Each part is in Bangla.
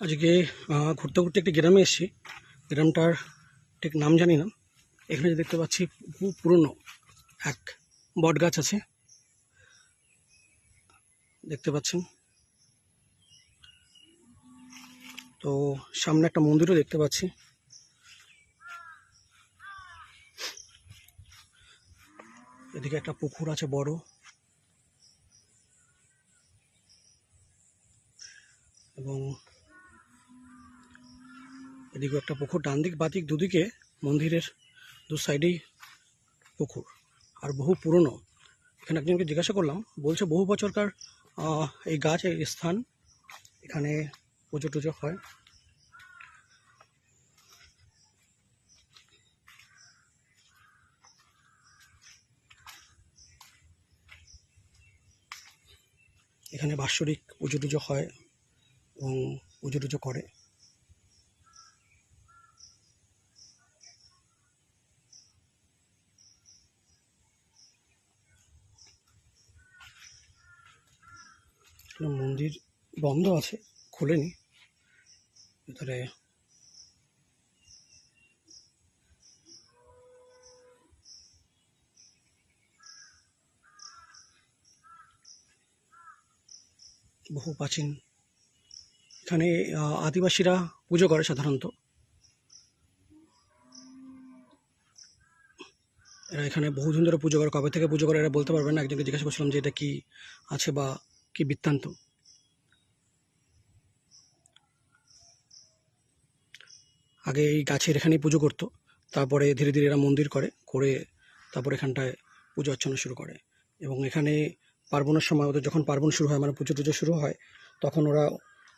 আজকে ঘুরতে ঘুরতে একটি গ্রামে এসেছি। গ্রামটার ঠিক নাম জানি না। এখানে যে দেখতে পাচ্ছি খুব পুরনো এক বট গাছ আছে, দেখতে পাচ্ছেন। তো সামনে একটা মন্দিরও দেখতে পাচ্ছি। এদিকে একটা পুকুর আছে বড়, এবং এদিকে একটা পুকুর। ডান দিক বাদিক দুদিকে মন্দিরের দু সাইডেই পুকুর, আর বহু পুরনো। এখানে একজনকে জিজ্ঞাসা করলাম, বলছে বহু বছরকার এই গাছ, এই স্থান, এখানে পুজো টুজো হয়। এখানে বাৎসরিক পুজো টুজো হয় এবং পুজো টুজো করে। মন্দির বন্ধ আছে, খোলেনি। ভিতরে বহু প্রাচীন। এখানে আদিবাসীরা পুজো করে সাধারণত। এরা এখানে বহুদিন ধরে পুজো করে। কবে থেকে পুজো করে এরা বলতে পারবে না। একজনকে জিজ্ঞাসা করছিলাম যে এটা কি আছে বা কি বৃত্তান্ত। আগে এই গাছের এখানেই পুজো করতো, তারপরে ধীরে ধীরে এরা মন্দির করে তারপর এখানটায় পুজো অর্চনা শুরু করে। এবং এখানে পার্বণের সময়, ওদের যখন পার্বণ শুরু হয়, মানে পুজো টুজো শুরু হয়, তখন ওরা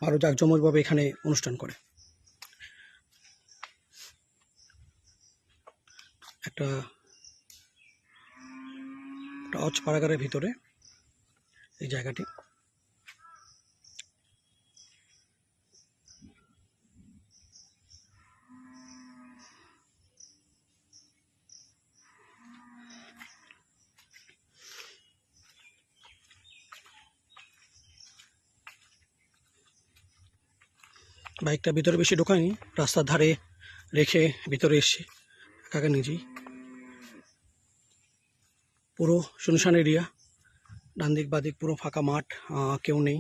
আরও জাঁকজমকভাবে এখানে অনুষ্ঠান করে। একটা অজ পাড়াগারের ভিতরে এই জায়গাটি। বাইকটা ভিতরে বেশি ঢোকায়নি, রাস্তার ধারে রেখে ভিতরে এসছি একা নিজেই। পুরো শুনশান এরিয়া, ডান দিক বাদিক পুরো ফাঁকা মাঠ, কেউ নেই।